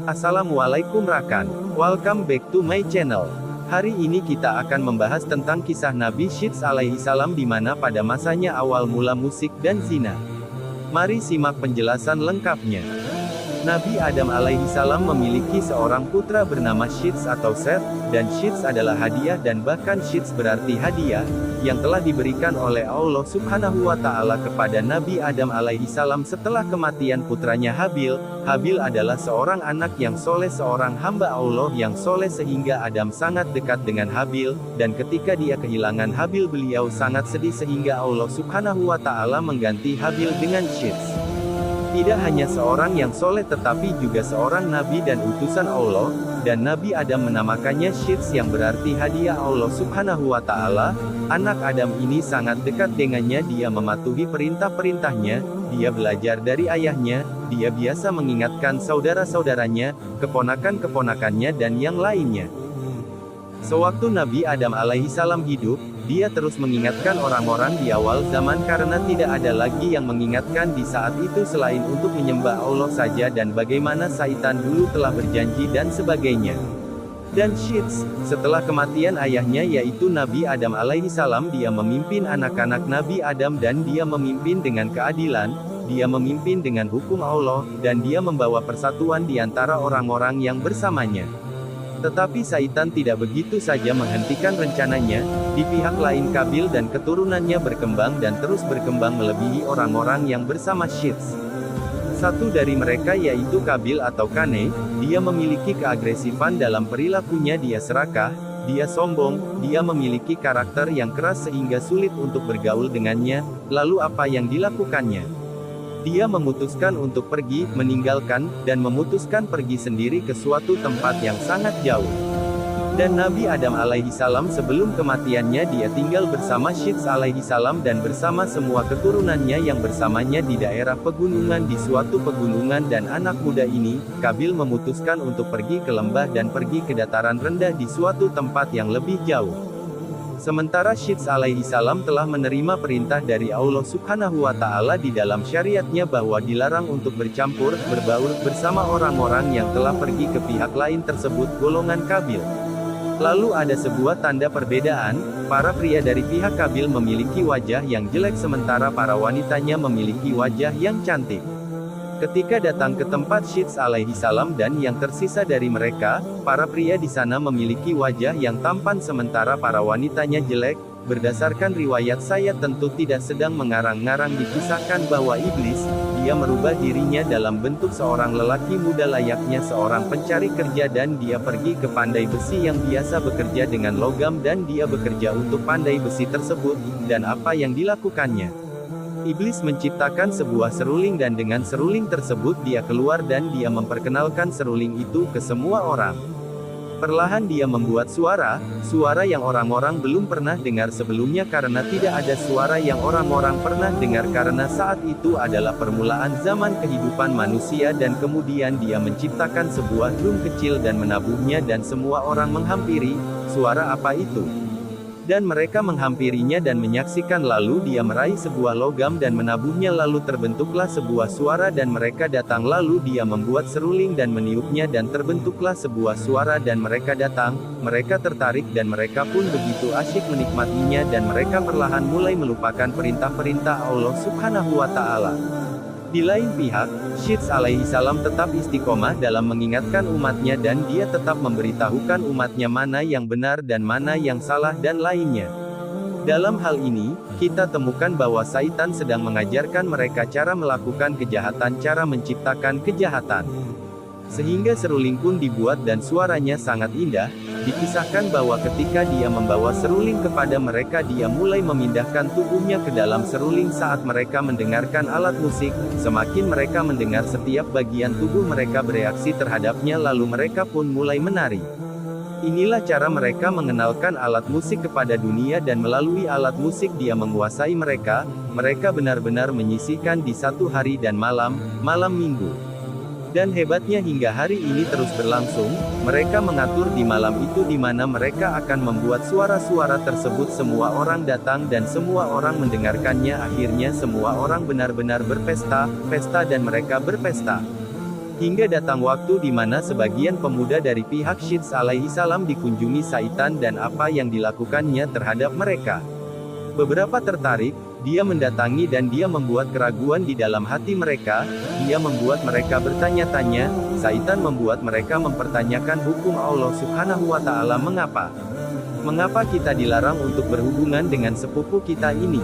Assalamualaikum rakan, welcome back to my channel. Hari ini kita akan membahas tentang kisah Nabi Syeds alaihi salam di mana pada masanya awal mula musik dan zina. Mari simak penjelasan lengkapnya. Nabi Adam alaihi salam memiliki seorang putra bernama Syeds atau Seth, dan Syeds adalah hadiah dan bahkan Syeds berarti hadiah, yang telah diberikan oleh Allah subhanahu wa ta'ala kepada Nabi Adam alaihi salam setelah kematian putranya Habil. Habil adalah seorang anak yang soleh, seorang hamba Allah yang soleh sehingga Adam sangat dekat dengan Habil, dan ketika dia kehilangan Habil beliau sangat sedih sehingga Allah subhanahu wa ta'ala mengganti Habil dengan Syeds. Tidak hanya seorang yang soleh tetapi juga seorang nabi dan utusan Allah, dan Nabi Adam menamakannya Syeds yang berarti hadiah Allah subhanahu wa ta'ala. Anak Adam ini sangat dekat dengannya, dia mematuhi perintah-perintahnya, dia belajar dari ayahnya, dia biasa mengingatkan saudara-saudaranya, keponakan-keponakannya dan yang lainnya. Sewaktu Nabi Adam alaihi salam hidup, dia terus mengingatkan orang-orang di awal zaman karena tidak ada lagi yang mengingatkan di saat itu selain untuk menyembah Allah saja dan bagaimana syaitan dulu telah berjanji dan sebagainya. Dan Syeds, setelah kematian ayahnya yaitu Nabi Adam alaihi salam, dia memimpin anak-anak Nabi Adam dan dia memimpin dengan keadilan, dia memimpin dengan hukum Allah, dan dia membawa persatuan di antara orang-orang yang bersamanya. Tetapi syaitan tidak begitu saja menghentikan rencananya, di pihak lain Kabil dan keturunannya berkembang dan terus berkembang melebihi orang-orang yang bersama Syeds. Satu dari mereka yaitu Kabil atau Kane, dia memiliki keagresifan dalam perilakunya, dia serakah, dia sombong, dia memiliki karakter yang keras sehingga sulit untuk bergaul dengannya. Lalu apa yang dilakukannya? Dia memutuskan untuk pergi, meninggalkan, dan memutuskan pergi sendiri ke suatu tempat yang sangat jauh. Dan Nabi Adam alaihi salam sebelum kematiannya dia tinggal bersama Syeds alaihi salam dan bersama semua keturunannya yang bersamanya di daerah pegunungan di suatu pegunungan, dan anak muda ini, Kabil, memutuskan untuk pergi ke lembah dan pergi ke dataran rendah di suatu tempat yang lebih jauh. Sementara Syeds alaihi salam telah menerima perintah dari Allah subhanahu wa ta'ala di dalam syariatnya bahwa dilarang untuk bercampur, berbaur, bersama orang-orang yang telah pergi ke pihak lain tersebut, golongan Kabil. Lalu ada sebuah tanda perbedaan, para pria dari pihak Kabil memiliki wajah yang jelek sementara para wanitanya memiliki wajah yang cantik. Ketika datang ke tempat Syeds alaihi salam dan yang tersisa dari mereka, para pria di sana memiliki wajah yang tampan sementara para wanitanya jelek. Berdasarkan riwayat saya tentu tidak sedang mengarang-ngarang dikisahkan bahwa iblis, dia merubah dirinya dalam bentuk seorang lelaki muda layaknya seorang pencari kerja dan dia pergi ke pandai besi yang biasa bekerja dengan logam dan dia bekerja untuk pandai besi tersebut, dan apa yang dilakukannya? Iblis menciptakan sebuah seruling dan dengan seruling tersebut dia keluar dan dia memperkenalkan seruling itu ke semua orang. Perlahan dia membuat suara yang orang-orang belum pernah dengar sebelumnya karena tidak ada suara yang orang-orang pernah dengar karena saat itu adalah permulaan zaman kehidupan manusia dan kemudian dia menciptakan sebuah drum kecil dan menabuhnya dan semua orang menghampiri. Suara apa itu? Dan mereka menghampirinya dan menyaksikan lalu dia meraih sebuah logam dan menabuhnya lalu terbentuklah sebuah suara dan mereka datang lalu dia membuat seruling dan meniupnya dan terbentuklah sebuah suara dan mereka datang, mereka tertarik dan mereka pun begitu asyik menikmatinya dan mereka perlahan mulai melupakan perintah-perintah Allah subhanahu wa ta'ala. Di lain pihak, Syeds alaihi salam tetap istiqomah dalam mengingatkan umatnya dan dia tetap memberitahukan umatnya mana yang benar dan mana yang salah dan lainnya. Dalam hal ini, kita temukan bahwa syaitan sedang mengajarkan mereka cara melakukan kejahatan, cara menciptakan kejahatan. Sehingga seruling pun dibuat dan suaranya sangat indah. Dikisahkan bahwa ketika dia membawa seruling kepada mereka dia mulai memindahkan tubuhnya ke dalam seruling saat mereka mendengarkan alat musik, semakin mereka mendengar setiap bagian tubuh mereka bereaksi terhadapnya lalu mereka pun mulai menari. Inilah cara mereka mengenalkan alat musik kepada dunia dan melalui alat musik dia menguasai mereka, mereka benar-benar menyisihkan di satu hari dan malam, malam minggu. Dan hebatnya hingga hari ini terus berlangsung, mereka mengatur di malam itu di mana mereka akan membuat suara-suara tersebut semua orang datang dan semua orang mendengarkannya akhirnya semua orang benar-benar berpesta, pesta dan mereka berpesta. Hingga datang waktu di mana sebagian pemuda dari pihak Syeds alaihi salam dikunjungi Saitan dan apa yang dilakukannya terhadap mereka. Beberapa tertarik, dia mendatangi dan dia membuat keraguan di dalam hati mereka, dia membuat mereka bertanya-tanya, Saitan membuat mereka mempertanyakan hukum Allah Subhanahu wa Ta'ala. Mengapa kita dilarang untuk berhubungan dengan sepupu kita ini?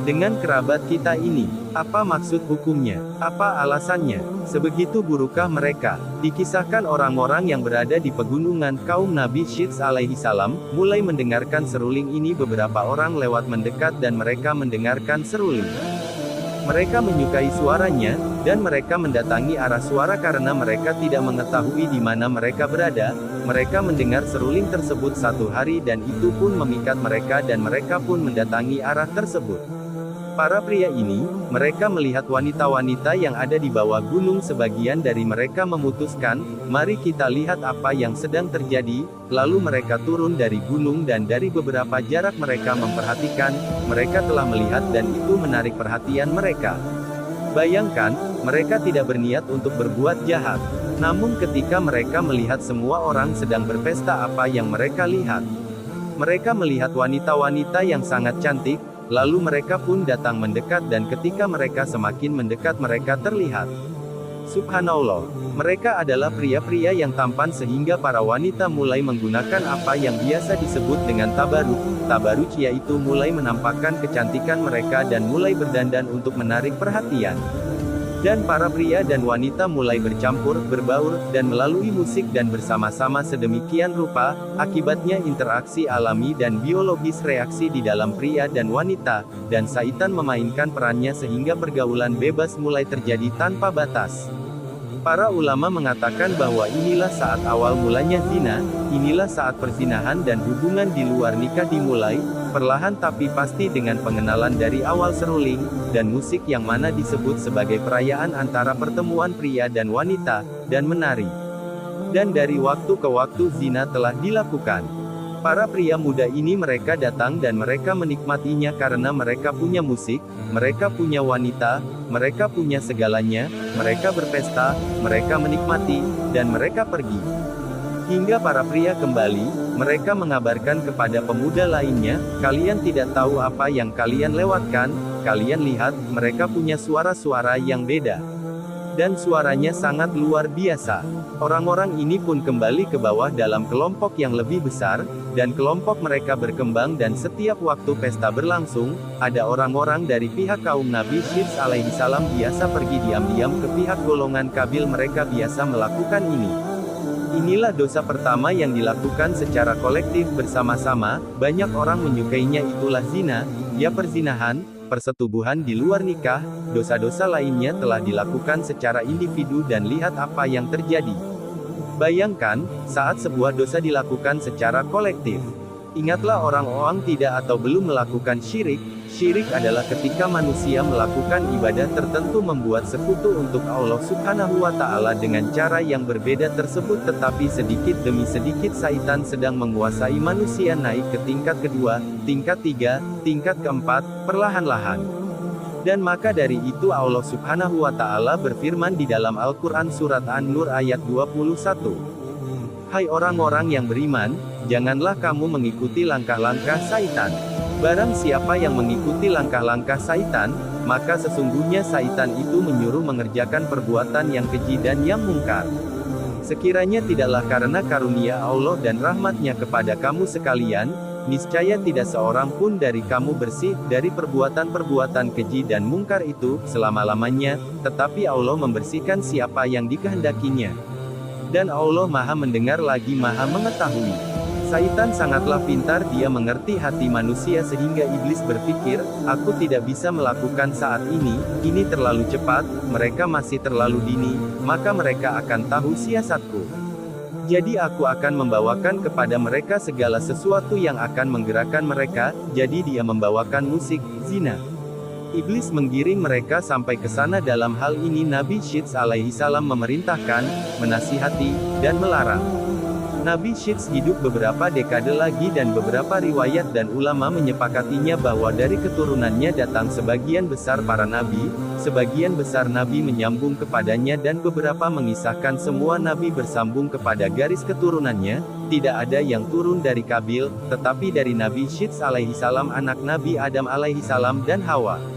Dengan kerabat kita ini? Apa maksud hukumnya? Apa alasannya? Sebegitu burukkah mereka? Dikisahkan orang-orang yang berada di pegunungan kaum Nabi Syeds alaihi salam, mulai mendengarkan seruling ini beberapa orang lewat mendekat dan mereka mendengarkan seruling. Mereka menyukai suaranya, dan mereka mendatangi arah suara karena mereka tidak mengetahui di mana mereka berada. Mereka mendengar seruling tersebut satu hari dan itu pun memikat mereka dan mereka pun mendatangi arah tersebut. Para pria ini, mereka melihat wanita-wanita yang ada di bawah gunung sebagian dari mereka memutuskan, mari kita lihat apa yang sedang terjadi, lalu mereka turun dari gunung dan dari beberapa jarak mereka memperhatikan, mereka telah melihat dan itu menarik perhatian mereka. Bayangkan, mereka tidak berniat untuk berbuat jahat. Namun ketika mereka melihat semua orang sedang berpesta apa yang mereka lihat? Mereka melihat wanita-wanita yang sangat cantik, lalu mereka pun datang mendekat dan ketika mereka semakin mendekat mereka terlihat. Subhanallah, mereka adalah pria-pria yang tampan sehingga para wanita mulai menggunakan apa yang biasa disebut dengan tabaruk. Tabaruk yaitu mulai menampakkan kecantikan mereka dan mulai berdandan untuk menarik perhatian. Dan para pria dan wanita mulai bercampur, berbaur, dan melalui musik dan bersama-sama sedemikian rupa, akibatnya interaksi alami dan biologis reaksi di dalam pria dan wanita, dan Saitan memainkan perannya sehingga pergaulan bebas mulai terjadi tanpa batas. Para ulama mengatakan bahwa inilah saat awal mulanya zina, inilah saat perzinahan dan hubungan di luar nikah dimulai, perlahan tapi pasti dengan pengenalan dari awal seruling, dan musik yang mana disebut sebagai perayaan antara pertemuan pria dan wanita, dan menari. Dan dari waktu ke waktu zina telah dilakukan. Para pria muda ini mereka datang dan mereka menikmatinya karena mereka punya musik, mereka punya wanita, mereka punya segalanya, mereka berpesta, mereka menikmati, dan mereka pergi. Hingga para pria kembali, mereka mengabarkan kepada pemuda lainnya, kalian tidak tahu apa yang kalian lewatkan, kalian lihat, mereka punya suara-suara yang beda. Dan suaranya sangat luar biasa. Orang-orang ini pun kembali ke bawah dalam kelompok yang lebih besar, dan kelompok mereka berkembang dan setiap waktu pesta berlangsung, ada orang-orang dari pihak kaum Nabi Syeds alaihi salam biasa pergi diam-diam ke pihak golongan kabil mereka biasa melakukan ini. Inilah dosa pertama yang dilakukan secara kolektif bersama-sama, banyak orang menyukainya itulah zina, ya perzinahan, persetubuhan di luar nikah, dosa-dosa lainnya telah dilakukan secara individu dan lihat apa yang terjadi. Bayangkan, saat sebuah dosa dilakukan secara kolektif. Ingatlah orang-orang tidak atau belum melakukan syirik. Syirik adalah ketika manusia melakukan ibadah tertentu membuat sekutu untuk Allah Subhanahu wa Ta'ala dengan cara yang berbeda tersebut tetapi sedikit demi sedikit Saitan sedang menguasai manusia naik ke tingkat kedua, tingkat tiga, tingkat keempat, perlahan-lahan. Dan maka dari itu Allah Subhanahu wa Ta'ala berfirman di dalam Al-Quran Surat An-Nur ayat 21. Hai orang-orang yang beriman, janganlah kamu mengikuti langkah-langkah Saitan. Barang siapa yang mengikuti langkah-langkah Saitan, maka sesungguhnya Saitan itu menyuruh mengerjakan perbuatan yang keji dan yang mungkar. Sekiranya tidaklah karena karunia Allah dan rahmatnya kepada kamu sekalian, niscaya tidak seorang pun dari kamu bersih dari perbuatan-perbuatan keji dan mungkar itu selama-lamanya, tetapi Allah membersihkan siapa yang dikehendakinya. Dan Allah Maha mendengar lagi Maha mengetahui. Saitan sangatlah pintar, dia mengerti hati manusia sehingga iblis berpikir, aku tidak bisa melakukan saat ini terlalu cepat, mereka masih terlalu dini, maka mereka akan tahu siasatku. Jadi aku akan membawakan kepada mereka segala sesuatu yang akan menggerakkan mereka, jadi dia membawakan musik, zina. Iblis menggiring mereka sampai ke sana. Dalam hal ini Nabi Syeds alaihi salam memerintahkan, menasihati, dan melarang. Nabi Syeds hidup beberapa dekade lagi dan beberapa riwayat dan ulama menyepakatinya bahwa dari keturunannya datang sebagian besar para nabi, sebagian besar nabi menyambung kepadanya dan beberapa mengisahkan semua nabi bersambung kepada garis keturunannya, tidak ada yang turun dari Kabil, tetapi dari Nabi Syeds alaihi salam anak Nabi Adam alaihi salam dan Hawa.